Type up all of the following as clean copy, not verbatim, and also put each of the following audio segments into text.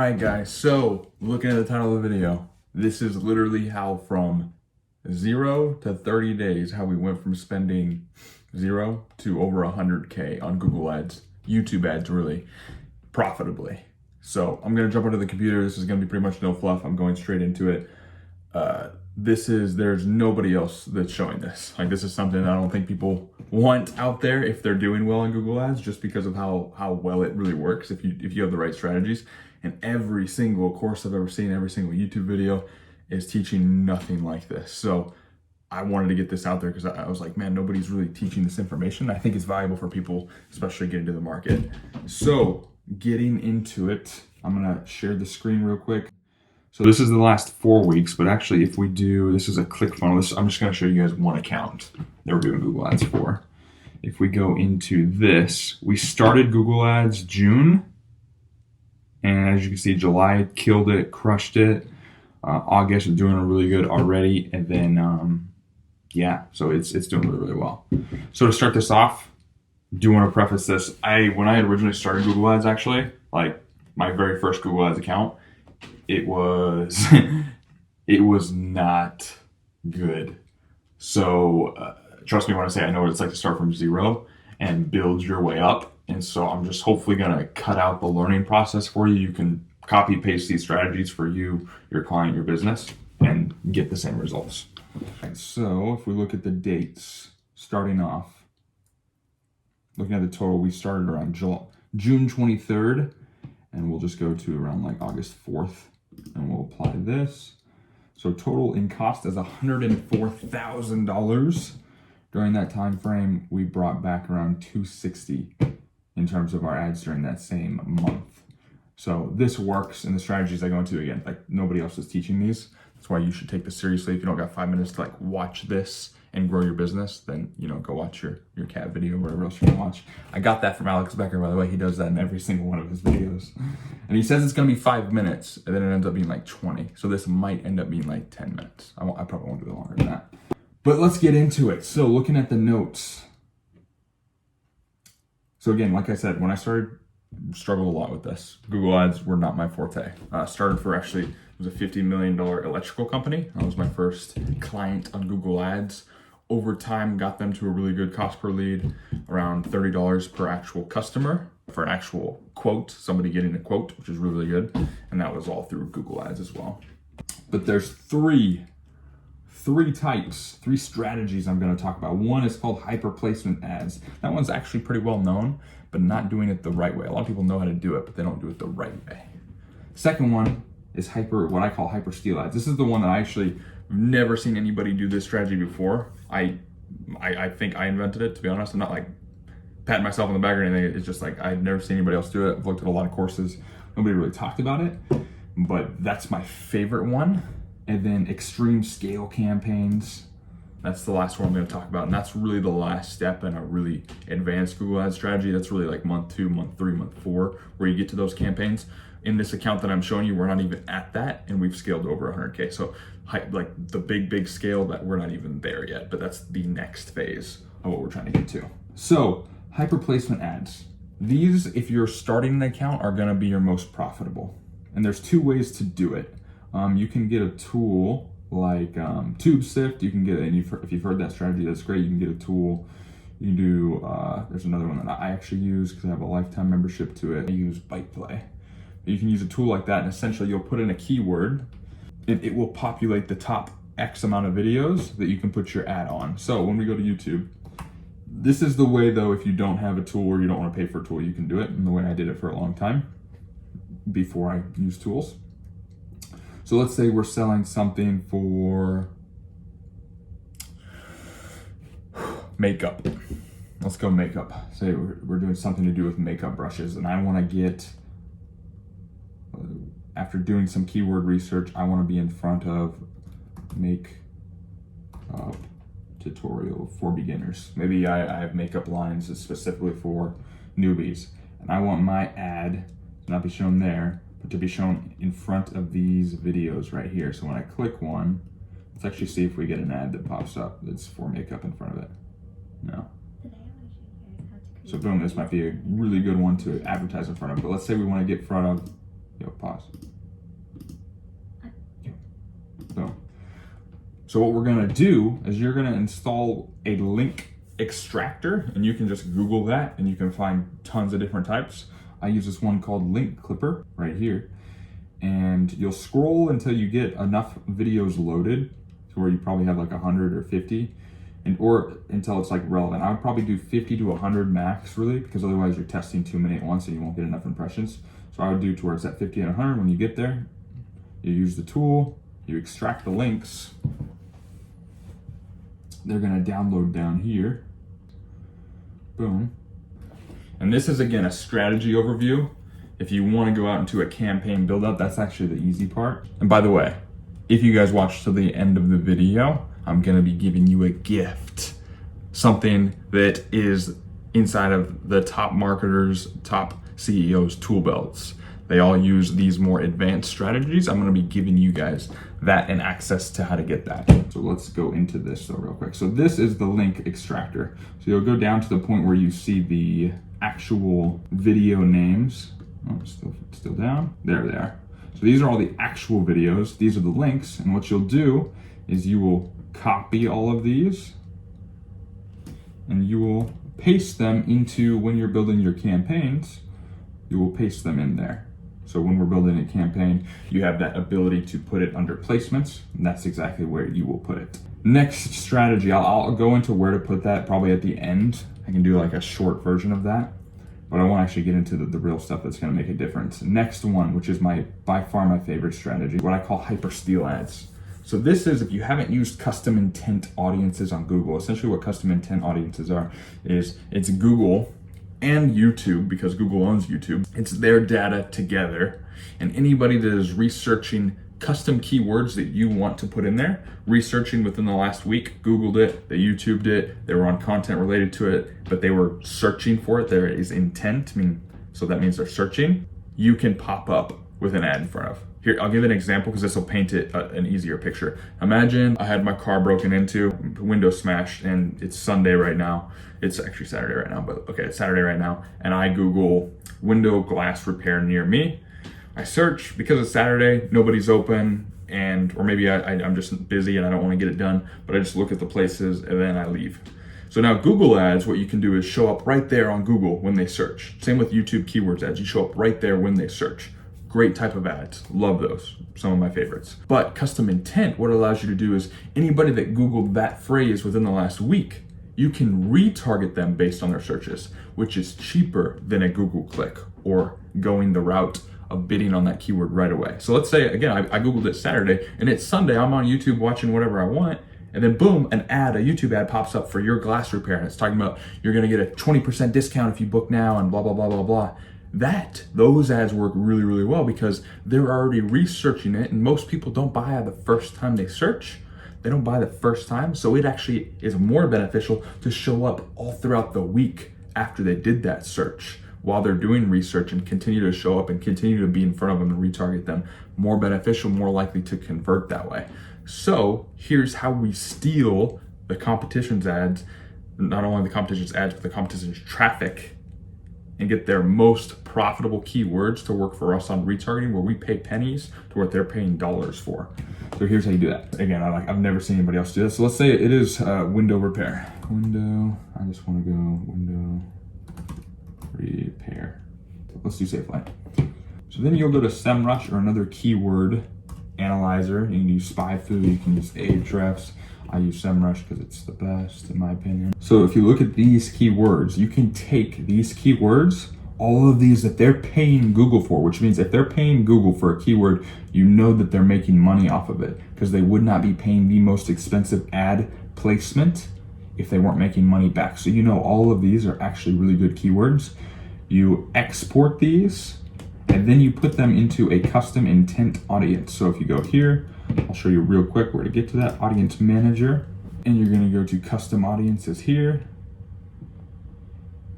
Alright guys, so looking at the title of the video, this is literally how from 0 to 30 days, how we went from spending 0 to over 100K on Google ads, YouTube ads really, profitably. So I'm gonna jump onto the computer. This is gonna be pretty much no fluff. I'm going straight into it. There's nobody else that's showing this. Like, this is something I don't think people want out there if they're doing well in Google ads, just because of how well it really works if you have the right strategies. And every single course I've ever seen, every single YouTube video is teaching nothing like this. So I wanted to get this out there because I was like, man, nobody's really teaching this information. I think it's valuable for people, especially getting to the market. So getting into it, I'm gonna share the screen real quick. So this is the last 4 weeks, but actually if we do, this is a click funnel. I'm just gonna show you guys one account that we're doing Google ads for. If we go into this, we started Google ads June. And as you can see, July killed it, crushed it. August is doing really good already. And then, yeah, so it's doing really, really well. So to start this off, do want to preface this. When I had originally started Google ads, actually, like my very first Google ads account, it was, it was not good. So trust me when I say I know what it's like to start from 0 and build your way up. And so I'm just hopefully gonna cut out the learning process for you. You can copy paste these strategies for you, your client, your business, and get the same results. Okay, so if we look at the dates, starting off, looking at the total, we started around June 23rd, and we'll just go to around like August 4th, and we'll apply this. So total in cost is $104,000. During that time frame, we brought back around $260 in terms of our ads during that same month. So this works, and the strategies I go into, again, like nobody else is teaching these. That's why you should take this seriously. If you don't got 5 minutes to like watch this and grow your business, then, you know, go watch your cat video or whatever else you can watch. I got that from Alex Becker, by the way. He does that in every single one of his videos. And he says it's gonna be 5 minutes, and then it ends up being like 20. So this might end up being like 10 minutes. I probably won't do it longer than that. But let's get into it. So looking at the notes. So again, like I said, when I started, struggled a lot with this. Google ads were not my forte. Started for actually, it was a $50 million electrical company. That was my first client on Google ads. Over time, got them to a really good cost per lead, around $30 per actual customer for an actual quote, somebody getting a quote, which is really, really good. And that was all through Google ads as well. But there's three strategies I'm going to talk about. One is called hyper placement ads. That one's actually pretty well known, but not doing it the right way. A lot of people know how to do it, but they don't do it the right way. Second one is what I call hyper steal ads. This is the one that I actually never seen anybody do this strategy before. I think I invented it, to be honest. I'm not like patting myself on the back or anything. It's just like I'd never seen anybody else do it. I've looked at a lot of courses. Nobody really talked about it, but that's my favorite one. And then extreme scale campaigns. That's the last one I'm going to talk about. And that's really the last step in a really advanced Google Ads strategy. That's really like month 2, month 3, month 4, where you get to those campaigns. In this account that I'm showing you, we're not even at that, and we've scaled over 100K. So like the big scale, that we're not even there yet, but that's the next phase of what we're trying to get to. So hyper placement ads. These, if you're starting an account, are going to be your most profitable. And there's 2 ways to do it. You can get a tool like TubeSift. You can get, and if you've heard that strategy, that's great. You can get a tool. You can do, there's another one that I actually use because I have a lifetime membership to it. I use BytePlay. You can use a tool like that, and essentially you'll put in a keyword, and it will populate the top X amount of videos that you can put your ad on. So when we go to YouTube, this is the way though, if you don't have a tool or you don't want to pay for a tool, you can do it. And the way I did it for a long time before I used tools. So let's say we're selling something for makeup. Let's go makeup. Say we're doing something to do with makeup brushes, and I want to get, after doing some keyword research, I want to be in front of makeup tutorial for beginners. Maybe I have makeup lines specifically for newbies, and I want my ad to not be shown there, but to be shown in front of these videos right here. So when I click one, let's actually see if we get an ad that pops up that's for makeup in front of it. No. So boom, this might be a really good one to advertise in front of. But let's say we want to get in front of Yo, pause. Boom. So what we're gonna do is you're gonna install a link extractor, and you can just Google that and you can find tons of different types. I use this one called Link Clipper right here. And you'll scroll until you get enough videos loaded to where you probably have like 100 or 50, or until it's like relevant. I would probably do 50 to 100 max, really, because otherwise you're testing too many at once and you won't get enough impressions. So I would do to where it's at 50 and 100. When you get there, you use the tool, you extract the links. They're gonna download down here. Boom. And this is, again, a strategy overview. If you want to go out into a campaign build-up, that's actually the easy part. And by the way, if you guys watch to the end of the video, I'm gonna be giving you a gift. Something that is inside of the top marketers, top CEOs' tool belts. They all use these more advanced strategies. I'm gonna be giving you guys that and access to how to get that. So let's go into this though real quick. So this is the link extractor. So you'll go down to the point where you see the actual video names. Oh, still down. There they are. So these are all the actual videos. These are the links. And what you'll do is you will copy all of these and you will paste them into, when you're building your campaigns, you will paste them in there. So when we're building a campaign, you have that ability to put it under placements, and that's exactly where you will put it. Next strategy, I'll go into where to put that probably at the end. I can do like a short version of that, but I won't actually get into the real stuff that's gonna make a difference. Next one, which is by far my favorite strategy, what I call hypersteal ads. So this is, if you haven't used custom intent audiences on Google, essentially what custom intent audiences are, is it's Google and YouTube, because Google owns YouTube. It's their data together, and anybody that is researching custom keywords that you want to put in there, researching within the last week, Googled it, they YouTubed it, they were on content related to it, but they were searching for it. There is intent, so that means they're searching. You can pop up with an ad in front of. Here, I'll give an example because this will paint it an easier picture. Imagine I had my car broken into, window smashed, and it's Sunday right now. It's actually Saturday right now, but okay, it's Saturday right now. And I Google window glass repair near me. I search, because it's Saturday, nobody's open, or maybe I'm just busy and I don't want to get it done, but I just look at the places and then I leave. So now Google ads, what you can do is show up right there on Google when they search. Same with YouTube keywords ads, you show up right there when they search. Great type of ads, love those, some of my favorites. But custom intent, what it allows you to do is anybody that Googled that phrase within the last week, you can retarget them based on their searches, which is cheaper than a Google click or going the route of bidding on that keyword right away. So let's say, again, I Googled it Saturday and it's Sunday, I'm on YouTube watching whatever I want, and then boom, a YouTube ad pops up for your glass repair, and it's talking about you're gonna get a 20% discount if you book now and blah, blah, blah, blah, blah. Those ads work really, really well because they're already researching it, and most people don't buy the first time they search. They don't buy the first time, so it actually is more beneficial to show up all throughout the week after they did that search while they're doing research, and continue to show up and continue to be in front of them and retarget them. More beneficial, more likely to convert that way. So here's how we steal the competition's ads, not only the competition's ads, but the competition's traffic, and get their most profitable keywords to work for us on retargeting, where we pay pennies to what they're paying dollars for. So here's how you do that. Again, I've never seen anybody else do this. So let's say it is window repair. I just want to go window repair. Let's do SafeLine. So then you'll go to SEMrush or another keyword analyzer. You can use SpyFu, you can use Ahrefs. I use SEMrush because it's the best in my opinion. So if you look at these keywords, you can take these keywords, all of these that they're paying Google for, which means if they're paying Google for a keyword, you know that they're making money off of it, because they would not be paying the most expensive ad placement if they weren't making money back. So you know all of these are actually really good keywords. You export these, and then you put them into a custom intent audience. So if you go here, I'll show you real quick where to get to that audience manager, and you're gonna go to custom audiences here,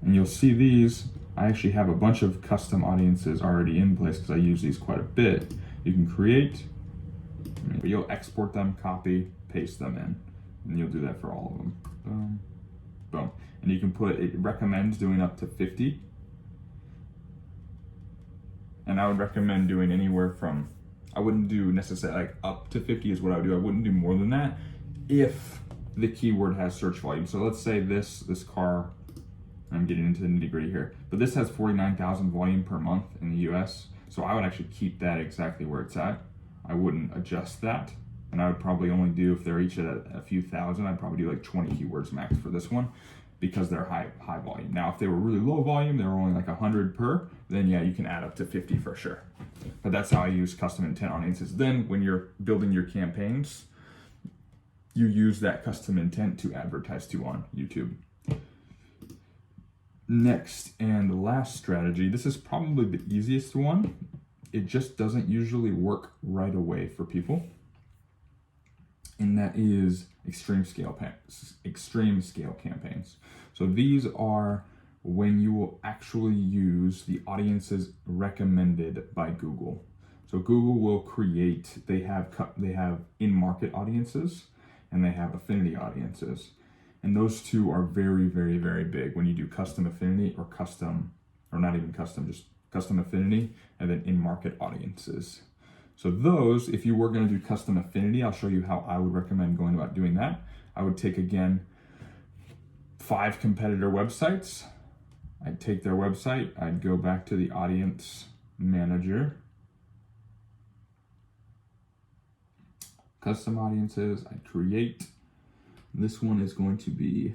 and you'll see these. I actually have a bunch of custom audiences already in place because I use these quite a bit. You can create, but you'll export them, copy, paste them in, and you'll do that for all of them. Boom, boom. And you can put, it recommends doing up to 50. And I would recommend doing anywhere from, I wouldn't do necessarily like up to 50 is what I would do. I wouldn't do more than that if the keyword has search volume. So let's say this car, I'm getting into the nitty gritty here, but this has 49,000 volume per month in the US. So I would actually keep that exactly where it's at. I wouldn't adjust that. And I would probably only do, if they're each at a few thousand, I'd probably do like 20 keywords max for this one because they're high volume. Now, if they were really low volume, they were only like 100 per, then yeah, you can add up to 50 for sure. But that's how I use custom intent audiences. Then when you're building your campaigns, you use that custom intent to advertise to on YouTube. Next and last strategy, this is probably the easiest one. It just doesn't usually work right away for people. And that is extreme scale campaigns. So these are when you will actually use the audiences recommended by Google. So Google will create, they have in-market audiences and they have affinity audiences. And those two are very, very, very big when you do custom affinity or not even custom, just custom affinity and then in-market audiences. So those, if you were going to do custom affinity, I'll show you how I would recommend going about doing that. I would take, again, 5 competitor websites. I'd take their website. I'd go back to the audience manager. Custom audiences, I'd create. This one is going to be,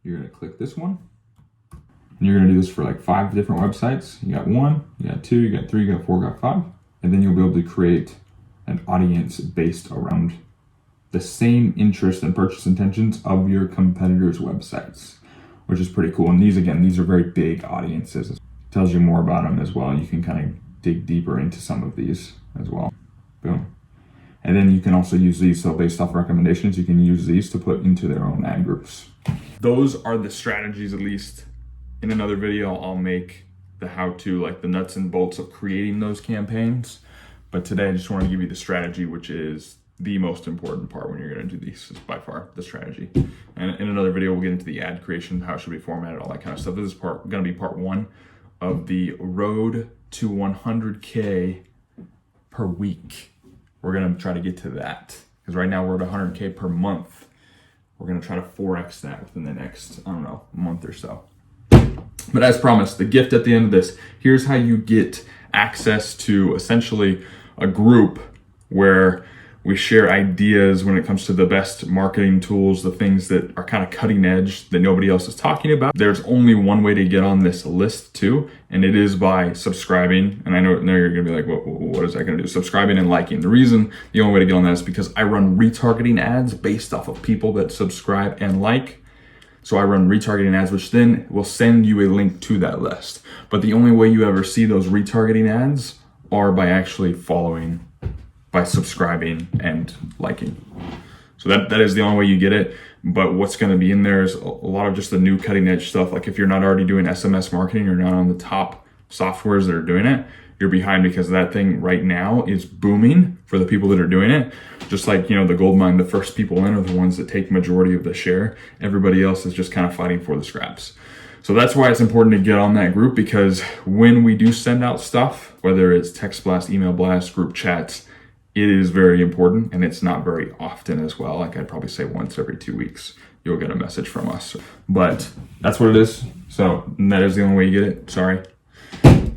you're going to click this one. And you're going to do this for like 5 different websites. You got 1, you got 2, you got 3, you got 4, you got 5. And then you'll be able to create an audience based around the same interest and purchase intentions of your competitors' websites, which is pretty cool. And these are very big audiences. It tells you more about them as well. You can kind of dig deeper into some of these as well. Boom. And then you can also use these. So based off recommendations, you can use these to put into their own ad groups. Those are the strategies, at least. In another video, I'll make the how-to, like the nuts and bolts of creating those campaigns. But today I just want to give you the strategy, which is the most important part when you're going to do these, is by far the strategy. And in another video, we'll get into the ad creation, how it should be formatted, all that kind of stuff. This is going to be part 1 of the road to 100K per week. We're going to try to get to that because right now we're at 100K per month. We're going to try to 4x that within the next, I don't know, month or so. But as promised, the gift at the end of this, here's how you get access to essentially a group where we share ideas when it comes to the best marketing tools, the things that are kind of cutting edge that nobody else is talking about. There's only one way to get on this list too, and it is by subscribing. And I know you're gonna be like, what is that gonna do? Subscribing and liking. The only way to get on that is because I run retargeting ads based off of people that subscribe and like. So I run retargeting ads, which then will send you a link to that list. But the only way you ever see those retargeting ads are by actually following, by subscribing and liking. So that is the only way you get it. But what's going to be in there is a lot of just the new cutting edge stuff. Like if you're not already doing SMS marketing, you're not on the top softwares that are doing it, you're behind because that thing right now is booming for the people that are doing it. Just like, the gold mine, the first people in are the ones that take majority of the share. Everybody else is just kind of fighting for the scraps. So that's why it's important to get on that group, because when we do send out stuff, whether it's text blast, email blast, group chats, it is very important, and it's not very often as well. Like I'd probably say once every 2 weeks, you'll get a message from us. But that's what it is. So that is the only way you get it. Sorry.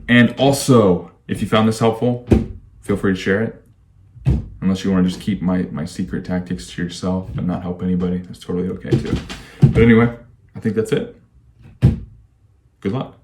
And also, if you found this helpful, feel free to share it. Unless you want to just keep my secret tactics to yourself and not help anybody, that's totally okay too. But anyway, I think that's it. Good luck.